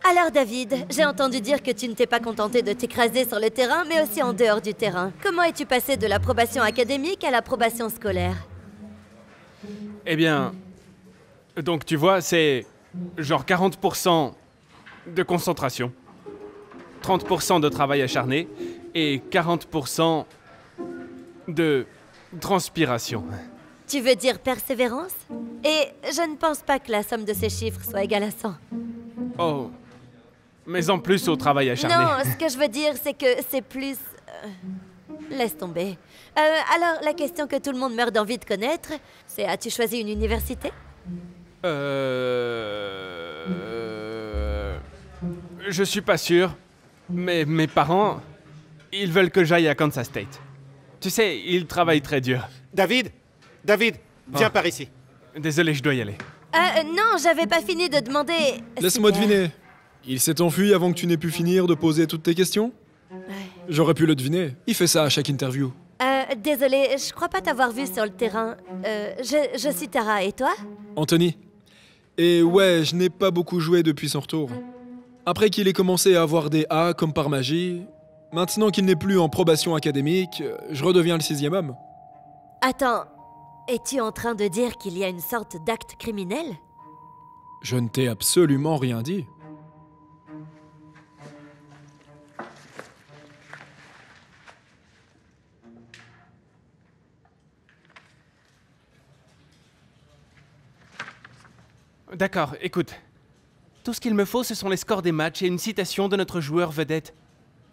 Alors David, j'ai entendu dire que tu ne t'es pas contenté de t'écraser sur le terrain, mais aussi en dehors du terrain. Comment es-tu passé de l'approbation académique à l'approbation scolaire? Eh bien... Donc tu vois, c'est... genre 40% de concentration, 30% de travail acharné et 40% de transpiration. Tu veux dire persévérance? Et je ne pense pas que la somme de ces chiffres soit égale à 100. Oh... Mais en plus au travail acharné. Non, ce que je veux dire, c'est que c'est plus... Laisse tomber. Alors, la question que tout le monde meurt d'envie de connaître, c'est as-tu choisi une université? Je suis pas sûr, mais mes parents, ils veulent que j'aille à Kansas State. Tu sais, ils travaillent très dur. David, viens par ici. Désolé, je dois y aller. Non, j'avais pas fini de demander... Laisse-moi Super. deviner. Il s'est enfui avant que tu n'aies pu finir de poser toutes tes questions? J'aurais pu le deviner. Il fait ça à chaque interview. Désolé, je crois pas t'avoir vu sur le terrain. Je suis Tara, et toi? Anthony. Et ouais, je n'ai pas beaucoup joué depuis son retour. Après qu'il ait commencé à avoir des A comme par magie, maintenant qu'il n'est plus en probation académique, je redeviens le 6e homme. Attends, es-tu en train de dire qu'il y a une sorte d'acte criminel? Je ne t'ai absolument rien dit. D'accord, écoute. Tout ce qu'il me faut, ce sont les scores des matchs et une citation de notre joueur vedette.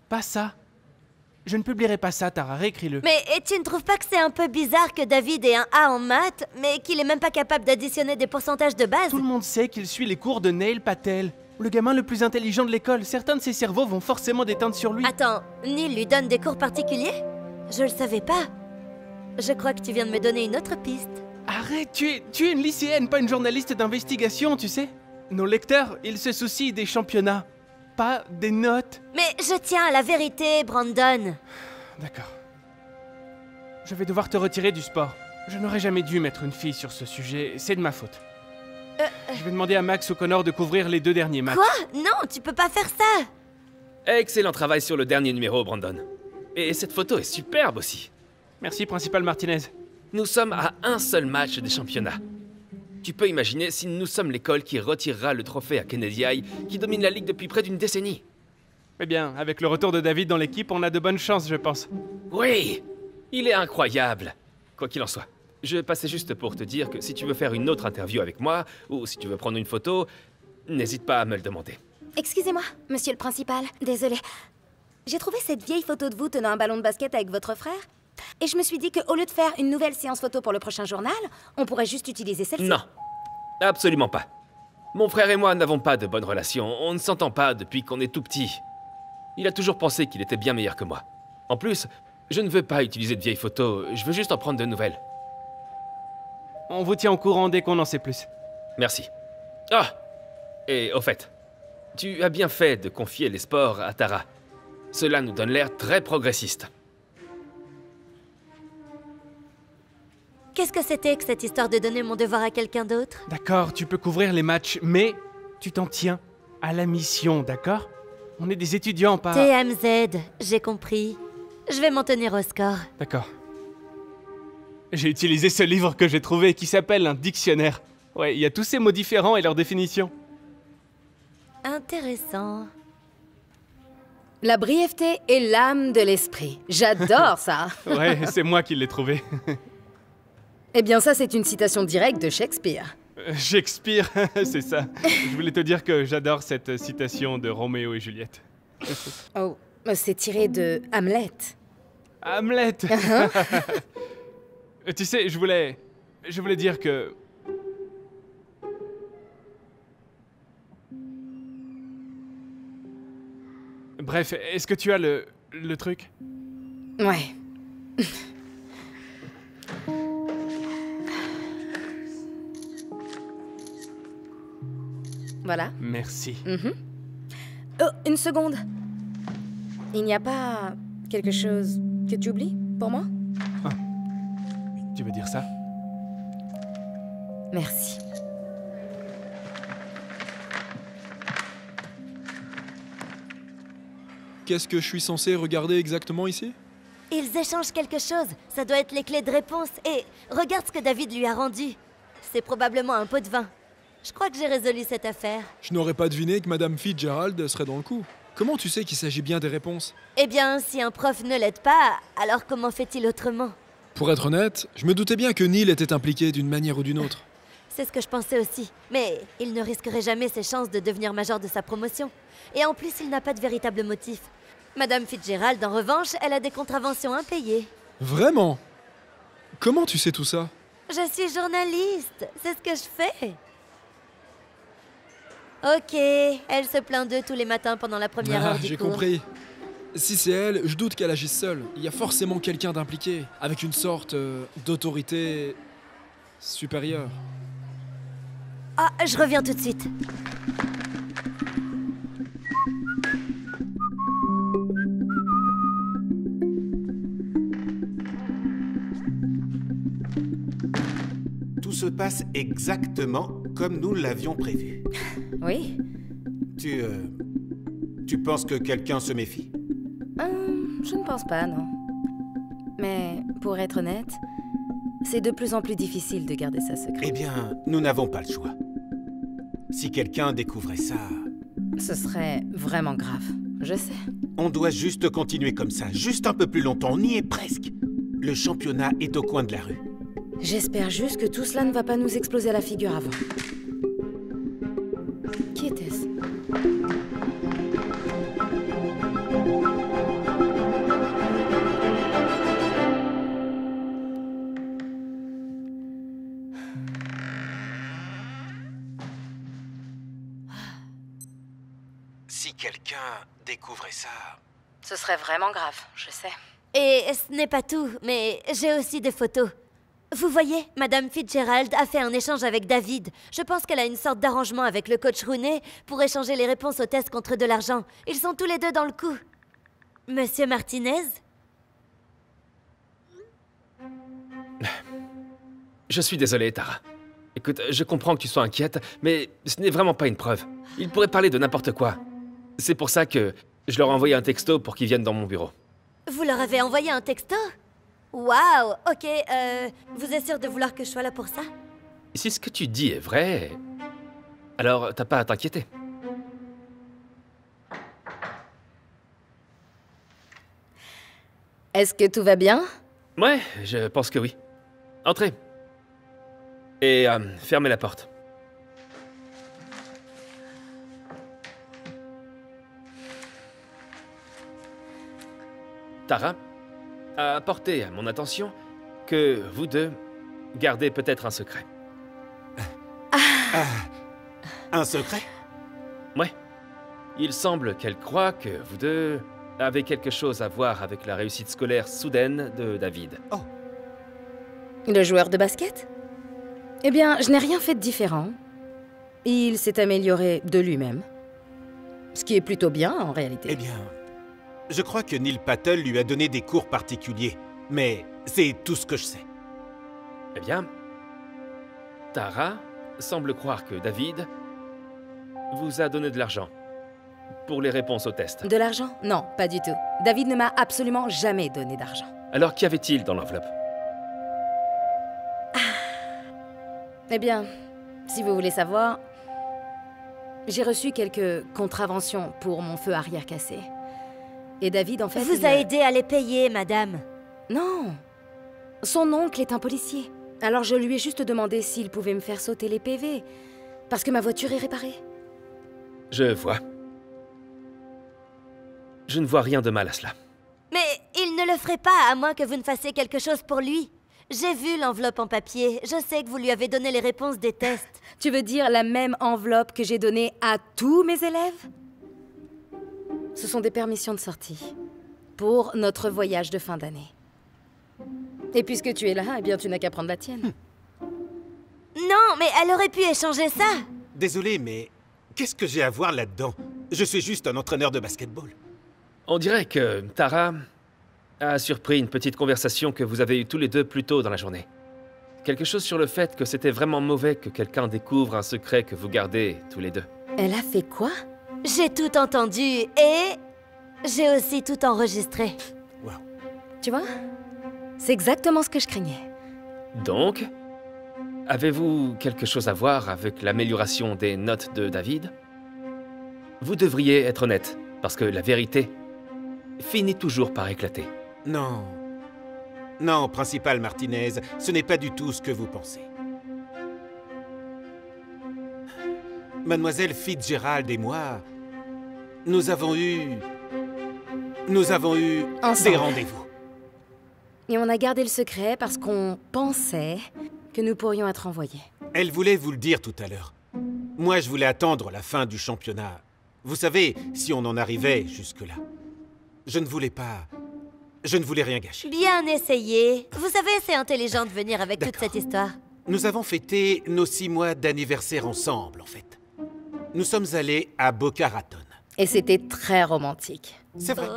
Pas ça. Je ne publierai pas ça, Tara, réécris-le. Mais et tu ne trouves pas que c'est un peu bizarre que David ait un A en maths, mais qu'il est même pas capable d'additionner des pourcentages de base? Tout le monde sait qu'il suit les cours de Neil Patel, le gamin le plus intelligent de l'école. Certains de ses cerveaux vont forcément déteindre sur lui. Attends, Neil lui donne des cours particuliers? Je le savais pas. Je crois que tu viens de me donner une autre piste. Arrête, tu es une lycéenne, pas une journaliste d'investigation, tu sais. Nos lecteurs, ils se soucient des championnats, pas des notes. Mais je tiens à la vérité, Brandon. D'accord. Je vais devoir te retirer du sport. Je n'aurais jamais dû mettre une fille sur ce sujet, c'est de ma faute. Je vais demander à Max ou Connor de couvrir les 2 derniers matchs. Quoi? Non, tu peux pas faire ça. Excellent travail sur le dernier numéro, Brandon. Et cette photo est superbe aussi. Merci, Principal Martinez. Nous sommes à un seul match des championnats. Tu peux imaginer si nous sommes l'école qui retirera le trophée à Kennedy High, qui domine la ligue depuis près d'une décennie. Eh bien, avec le retour de David dans l'équipe, on a de bonnes chances, je pense. Oui, il est incroyable. Quoi qu'il en soit, je passais juste pour te dire que si tu veux faire une autre interview avec moi, ou si tu veux prendre une photo, n'hésite pas à me le demander. Excusez-moi, monsieur le principal, désolé. J'ai trouvé cette vieille photo de vous tenant un ballon de basket avec votre frère, et je me suis dit qu'au lieu de faire une nouvelle séance photo pour le prochain journal, on pourrait juste utiliser celle-ci. Non, absolument pas. Mon frère et moi n'avons pas de bonne relation, on ne s'entend pas depuis qu'on est tout petit. Il a toujours pensé qu'il était bien meilleur que moi. En plus, je ne veux pas utiliser de vieilles photos, je veux juste en prendre de nouvelles. On vous tient au courant dès qu'on en sait plus. Merci. Ah! Et au fait, tu as bien fait de confier les sports à Tara. Cela nous donne l'air très progressiste. Qu'est-ce que c'était que cette histoire de donner mon devoir à quelqu'un d'autre? D'accord, tu peux couvrir les matchs, mais tu t'en tiens à la mission, d'accord? On est des étudiants, pas... TMZ, j'ai compris. Je vais m'en tenir au score. D'accord. J'ai utilisé ce livre que j'ai trouvé qui s'appelle un dictionnaire. Ouais, il y a tous ces mots différents et leurs définitions. Intéressant. La brièveté est l'âme de l'esprit. J'adore ça. Ouais, c'est moi qui l'ai trouvé. Eh bien ça, c'est une citation directe de Shakespeare. Shakespeare, c'est ça. Je voulais te dire que j'adore cette citation de Roméo et Juliette. Oh, c'est tiré de Hamlet. Hamlet. Tu sais, je voulais dire que... Bref, est-ce que tu as le truc? Ouais. Voilà. Merci. Oh, une seconde. Il n'y a pas quelque chose que tu oublies pour moi? Tu veux dire ça? Merci. Qu'est-ce que je suis censé regarder exactement ici? Ils échangent quelque chose. Ça doit être les clés de réponse. Et regarde ce que David lui a rendu. C'est probablement un pot de vin. Je crois que j'ai résolu cette affaire. Je n'aurais pas deviné que Madame Fitzgerald serait dans le coup. Comment tu sais qu'il s'agit bien des réponses? Eh bien, si un prof ne l'aide pas, alors comment fait-il autrement? Pour être honnête, je me doutais bien que Neil était impliqué d'une manière ou d'une autre. C'est ce que je pensais aussi. Mais il ne risquerait jamais ses chances de devenir major de sa promotion. Et en plus, il n'a pas de véritable motif. Madame Fitzgerald, en revanche, elle a des contraventions impayées. Vraiment? Comment tu sais tout ça? Je suis journaliste, c'est ce que je fais. Ok, elle se plaint d'eux tous les matins pendant la première heure du J'ai cours. compris. Si c'est elle, je doute qu'elle agisse seule. Il y a forcément quelqu'un d'impliqué, avec une sorte d'autorité supérieure. Ah, je reviens tout de suite. Tout se passe exactement comme nous l'avions prévu. Oui? Tu penses que quelqu'un se méfie? Je ne pense pas, non. Mais pour être honnête, c'est de plus en plus difficile de garder ça secret. Eh bien, nous n'avons pas le choix. Si quelqu'un découvrait ça, Ce serait vraiment grave, je sais. on doit juste continuer comme ça, juste un peu plus longtemps. On y est presque. Le championnat est au coin de la rue. J'espère juste que tout cela ne va pas nous exploser à la figure avant. Qui était-ce? Si quelqu'un découvrait ça... Ce serait vraiment grave, je sais. Et ce n'est pas tout, mais j'ai aussi des photos. Vous voyez, Madame Fitzgerald a fait un échange avec David. Je pense qu'elle a une sorte d'arrangement avec le coach Rooney pour échanger les réponses aux tests contre de l'argent. Ils sont tous les deux dans le coup. Monsieur Martinez? Je suis désolé, Tara. Écoute, je comprends que tu sois inquiète, mais ce n'est vraiment pas une preuve. Ils pourraient parler de n'importe quoi. C'est pour ça que je leur ai envoyé un texto pour qu'ils viennent dans mon bureau. Vous leur avez envoyé un texto? Waouh, ok, vous êtes sûr de vouloir que je sois là pour ça? Si ce que tu dis est vrai, alors t'as pas à t'inquiéter. Est-ce que tout va bien? Ouais, je pense que oui. Entrez. Et fermez la porte. Tara a porté à mon attention que vous deux gardez peut-être un secret. Un secret? Ouais. Il semble qu'elle croit que vous deux avez quelque chose à voir avec la réussite scolaire soudaine de David. Oh, Le joueur de basket? Eh bien, je n'ai rien fait de différent. Il s'est amélioré de lui-même. Ce qui est plutôt bien, en réalité. eh bien... Je crois que Neil Patel lui a donné des cours particuliers. Mais c'est tout ce que je sais. Eh bien, Tara semble croire que David vous a donné de l'argent pour les réponses aux tests. De l'argent? Non, pas du tout. David ne m'a absolument jamais donné d'argent. Alors qu'y avait-il dans l'enveloppe? Eh bien, si vous voulez savoir, j'ai reçu quelques contraventions pour mon feu arrière cassé. Et David, en fait... Vous il a me- aidé à les payer, madame. Non. Son oncle est un policier. Alors je lui ai juste demandé s'il pouvait me faire sauter les PV. Parce que ma voiture est réparée. Je vois. Je ne vois rien de mal à cela. Mais il ne le ferait pas, à moins que vous ne fassiez quelque chose pour lui. J'ai vu l'enveloppe en papier. Je sais que vous lui avez donné les réponses des tests. Tu veux dire la même enveloppe que j'ai donnée à tous mes élèves? Ce sont des permissions de sortie. Pour notre voyage de fin d'année. Et puisque tu es là, eh bien tu n'as qu'à prendre la tienne. Non, mais elle aurait pu échanger ça. Désolé, mais qu'est-ce que j'ai à voir là-dedans? Je suis juste un entraîneur de basketball. On dirait que Tara a surpris une petite conversation que vous avez eue tous les deux plus tôt dans la journée. Quelque chose sur le fait que c'était vraiment mauvais que quelqu'un découvre un secret que vous gardez tous les deux. Elle a fait quoi? J'ai tout entendu et... J'ai aussi tout enregistré. Wow. Tu vois? C'est exactement ce que je craignais. Donc, avez-vous quelque chose à voir avec l'amélioration des notes de David? Vous devriez être honnête, parce que la vérité finit toujours par éclater. Non. Non, Principal Martinez, ce n'est pas du tout ce que vous pensez. Mademoiselle Fitzgerald et moi, nous avons eu Ensemble. des rendez-vous. Et on a gardé le secret parce qu'on pensait que nous pourrions être envoyés. Elle voulait vous le dire tout à l'heure. Moi, je voulais attendre la fin du championnat. Vous savez, si on en arrivait jusque-là. Je ne voulais rien gâcher. Bien essayé. Vous savez, c'est intelligent de venir avec toute cette histoire. Nous avons fêté nos 6 mois d'anniversaire ensemble, en fait. Nous sommes allés à Boca Raton. Et c'était très romantique. C'est vrai.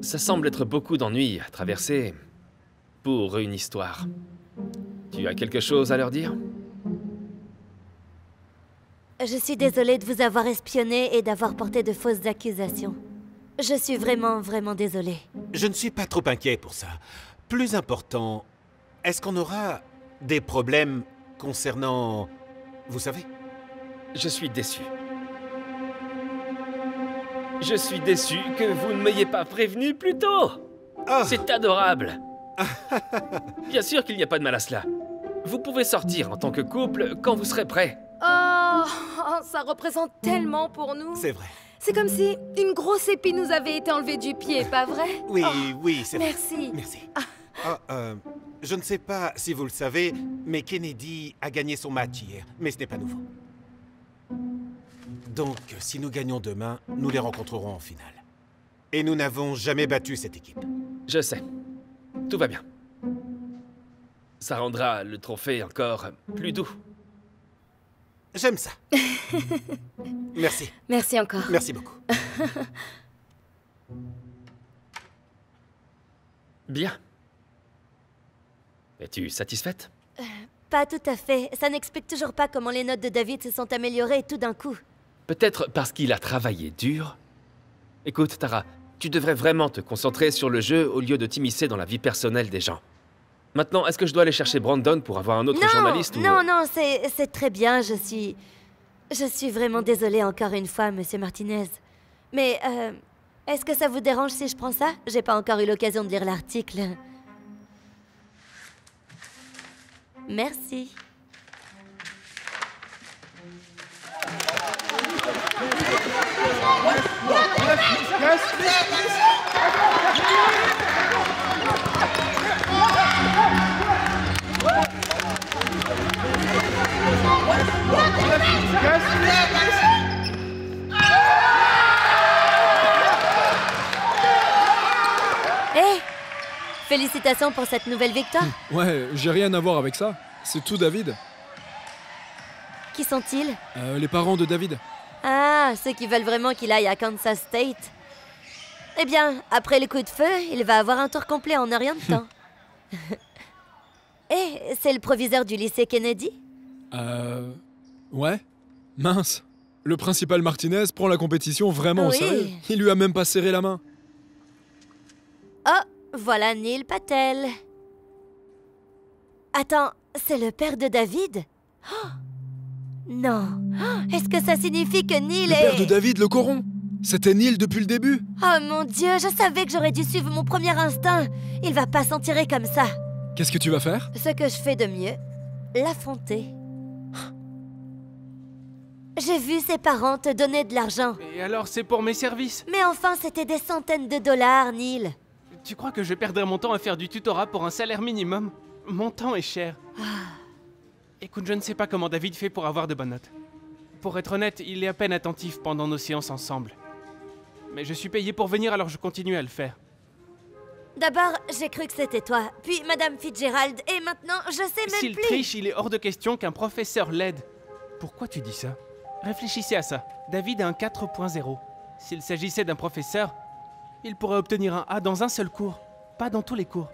Ça semble être beaucoup d'ennuis à traverser pour une histoire. Tu as quelque chose à leur dire? Je suis désolée de vous avoir espionné et d'avoir porté de fausses accusations. Je suis vraiment, vraiment désolée. Je ne suis pas trop inquiet pour ça. Plus important, est-ce qu'on aura des problèmes concernant... Vous savez? Je suis déçu. Je suis déçu que vous ne m'ayez pas prévenu plus tôt. Ah. C'est adorable. Bien sûr qu'il n'y a pas de mal à cela. Vous pouvez sortir en tant que couple quand vous serez prêts. Oh, ça représente tellement pour nous. C'est vrai. C'est comme si une grosse épine nous avait été enlevée du pied, pas vrai? Oui, Oh, oui, c'est vrai. merci. Merci. Je ne sais pas si vous le savez, mais Kennedy a gagné son match hier. Mais ce n'est pas nouveau. Donc, si nous gagnons demain, nous les rencontrerons en finale. Et nous n'avons jamais battu cette équipe. Je sais. Tout va bien. Ça rendra le trophée encore plus doux. J'aime ça. Merci. Merci encore. Merci beaucoup. Bien. Es-tu satisfaite? Pas tout à fait. Ça n'explique toujours pas comment les notes de David se sont améliorées tout d'un coup. Peut-être parce qu'il a travaillé dur. Écoute, Tara, tu devrais vraiment te concentrer sur le jeu au lieu de t'immiscer dans la vie personnelle des gens. Maintenant, est-ce que je dois aller chercher Brandon pour avoir un autre journaliste ou... Non, c'est très bien. Je suis vraiment désolée encore une fois, Monsieur Martinez. Mais, est-ce que ça vous dérange si je prends ça? J'ai pas encore eu l'occasion de lire l'article. Merci. Hé! Félicitations pour cette nouvelle victoire. Ouais, j'ai rien à voir avec ça. C'est tout David. Qui sont-ils? Les parents de David. Ah, ceux qui veulent vraiment qu'il aille à Kansas State. Eh bien, après le coup de feu, il va avoir un tour complet en un rien de temps. Eh, c'est le proviseur du lycée Kennedy? Ouais. Mince. Le principal Martinez prend la compétition vraiment au Oui. sérieux. Il lui a même pas serré la main. Oh, voilà Neil Patel. Attends, c'est le père de David? Oh, non. Oh, est-ce que ça signifie que Neil Le est... père de David, le coron. C'était Neil depuis le début. Oh mon Dieu, je savais que j'aurais dû suivre mon premier instinct. Il va pas s'en tirer comme ça. Qu'est-ce que tu vas faire? Ce que je fais de mieux, l'affronter. J'ai vu ses parents te donner de l'argent. Et alors, c'est pour mes services? Mais enfin, c'était des centaines de dollars, Neil. Tu crois que je perdrais mon temps à faire du tutorat pour un salaire minimum? Mon temps est cher. Écoute, je ne sais pas comment David fait pour avoir de bonnes notes. Pour être honnête, il est à peine attentif pendant nos séances ensemble. Mais je suis payé pour venir, alors je continue à le faire. D'abord, j'ai cru que c'était toi, puis Madame Fitzgerald, et maintenant, je sais même S'il plus. triche, il est hors de question qu'un professeur l'aide. Pourquoi tu dis ça? Réfléchissez à ça. David a un 4.0. S'il s'agissait d'un professeur, il pourrait obtenir un A dans un seul cours, pas dans tous les cours.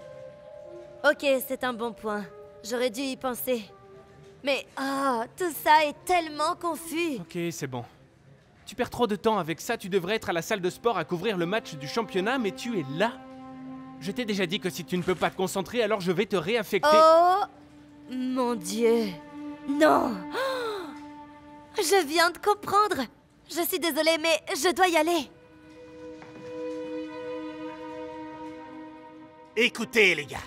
Ok, c'est un bon point. J'aurais dû y penser. Mais, tout ça est tellement confus. Ok, c'est bon. Tu perds trop de temps avec ça, tu devrais être à la salle de sport à couvrir le match du championnat, mais tu es là. Je t'ai déjà dit que si tu ne peux pas te concentrer, alors je vais te réaffecter. Oh mon Dieu. Non. Je viens de comprendre. Je suis désolée, mais je dois y aller. Écoutez, les gars.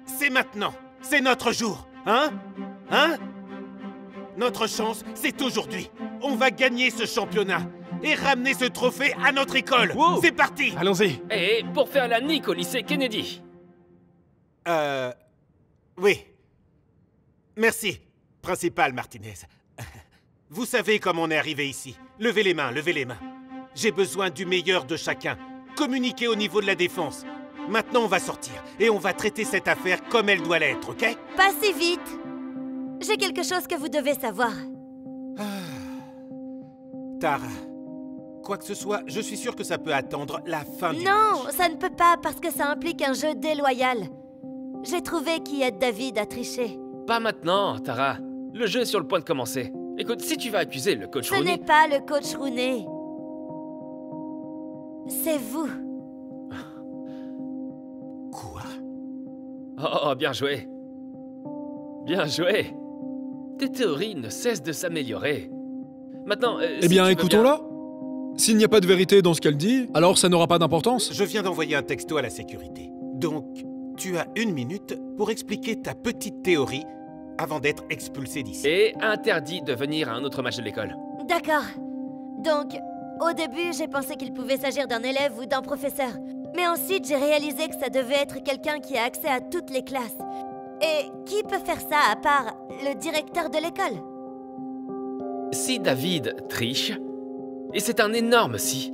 C'est maintenant. C'est notre jour. Hein? Notre chance, c'est aujourd'hui. On va gagner ce championnat et ramener ce trophée à notre école. Wow. C'est parti. Allons-y. Et pour faire la nique au lycée Kennedy. Oui. Merci, principal Martinez. Vous savez comment on est arrivé ici. Levez les mains, levez les mains. J'ai besoin du meilleur de chacun. Communiquez au niveau de la défense. Maintenant, on va sortir et on va traiter cette affaire comme elle doit l'être, ok? Pas si vite. J'ai quelque chose que vous devez savoir. Tara, quoi que ce soit, je suis sûr que ça peut attendre la fin du Non, match. ça ne peut pas parce que ça implique un jeu déloyal. J'ai trouvé qui aide David à tricher. Pas maintenant, Tara. Le jeu est sur le point de commencer. Écoute, si tu vas accuser le coach Ce n'est Rooney... pas le coach Rooney. C'est vous. Quoi? Oh, bien joué. Bien joué. Tes théories ne cessent de s'améliorer. Maintenant, Eh bien, écoutons-la. S'il n'y a pas de vérité dans ce qu'elle dit, alors ça n'aura pas d'importance. Je viens d'envoyer un texto à la sécurité. Donc, tu as 1 minute pour expliquer ta petite théorie avant d'être expulsé d'ici. Et interdit de venir à un autre match de l'école. D'accord. Donc, au début, j'ai pensé qu'il pouvait s'agir d'un élève ou d'un professeur. Mais ensuite, j'ai réalisé que ça devait être quelqu'un qui a accès à toutes les classes. Et qui peut faire ça à part le directeur de l'école? Si David triche, et c'est un énorme si,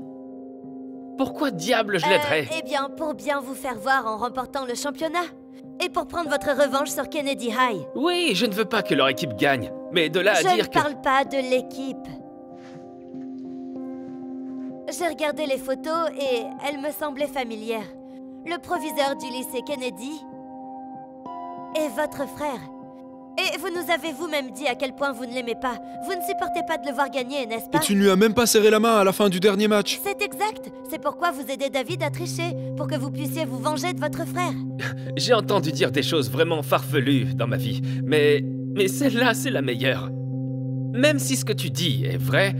pourquoi diable je l'aiderais? Eh bien, pour bien vous faire voir en remportant le championnat. Et pour prendre votre revanche sur Kennedy High. Oui, je ne veux pas que leur équipe gagne, mais de là à Je dire ne que... parle pas de l'équipe. J'ai regardé les photos et elles me semblaient familières. Le proviseur du lycée Kennedy et votre frère. Et vous nous avez vous-même dit à quel point vous ne l'aimez pas. Vous ne supportez pas de le voir gagner, n'est-ce Et pas? tu ne lui as même pas serré la main à la fin du dernier match. C'est exact. C'est pourquoi vous aidez David à tricher, pour que vous puissiez vous venger de votre frère. J'ai entendu dire des choses vraiment farfelues dans ma vie, mais celle-là, c'est la meilleure. Même si ce que tu dis est vrai,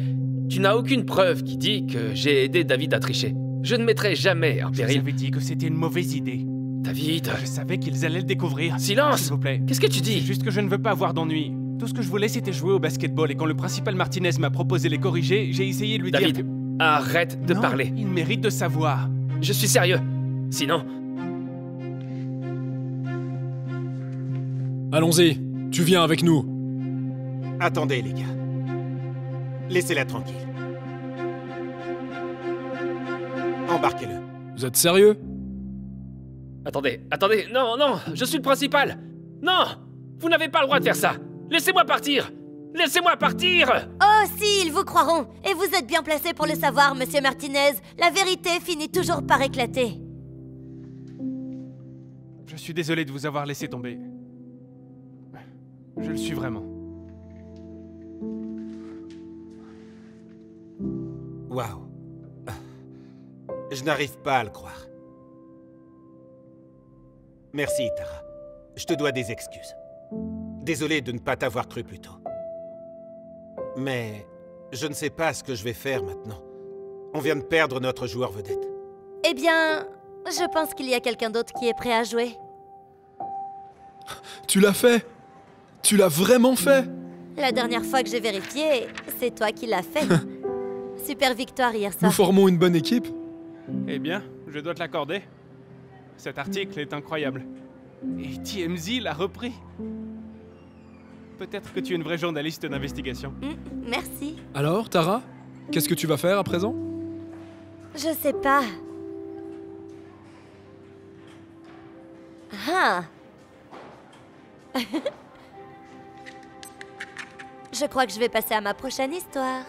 tu n'as aucune preuve qui dit que j'ai aidé David à tricher. Je ne mettrai jamais en Je péril... vous avais dit que c'était une mauvaise idée. David... Je savais qu'ils allaient le découvrir. Silence! S'il vous plaît. Qu'est-ce que tu C'est dis? juste que je ne veux pas avoir d'ennui. Tout ce que je voulais, c'était jouer au basketball. Et quand le principal Martinez m'a proposé les corriger, j'ai essayé de lui dire David, que... arrête de Non, parler. il mérite de savoir. Je suis sérieux. Sinon... Allons-y, tu viens avec nous. Attendez, les gars. Laissez-la tranquille. Embarquez-le. Vous êtes sérieux? Attendez, non, je suis le principal. Non! Vous n'avez pas le droit de faire ça. Laissez-moi partir. Laissez-moi partir! Oh si, ils vous croiront. Et vous êtes bien placé pour le savoir, monsieur Martinez. La vérité finit toujours par éclater. Je suis désolé de vous avoir laissé tomber. Je le suis vraiment. Waouh. Je n'arrive pas à le croire. Merci, Tara. Je te dois des excuses. Désolé de ne pas t'avoir cru plus tôt. Mais je ne sais pas ce que je vais faire maintenant. On vient de perdre notre joueur vedette. Eh bien, je pense qu'il y a quelqu'un d'autre qui est prêt à jouer. Tu l'as fait? Tu l'as vraiment fait? La dernière fois que j'ai vérifié, c'est toi qui l'as fait. Super victoire hier Nous soir. formons une bonne équipe. Eh bien, je dois te l'accorder. Cet article est incroyable. Et TMZ l'a repris. Peut-être que tu es une vraie journaliste d'investigation. Merci. Alors, Tara, qu'est-ce que tu vas faire à présent? Je sais pas. Ah. Je crois que je vais passer à ma prochaine histoire.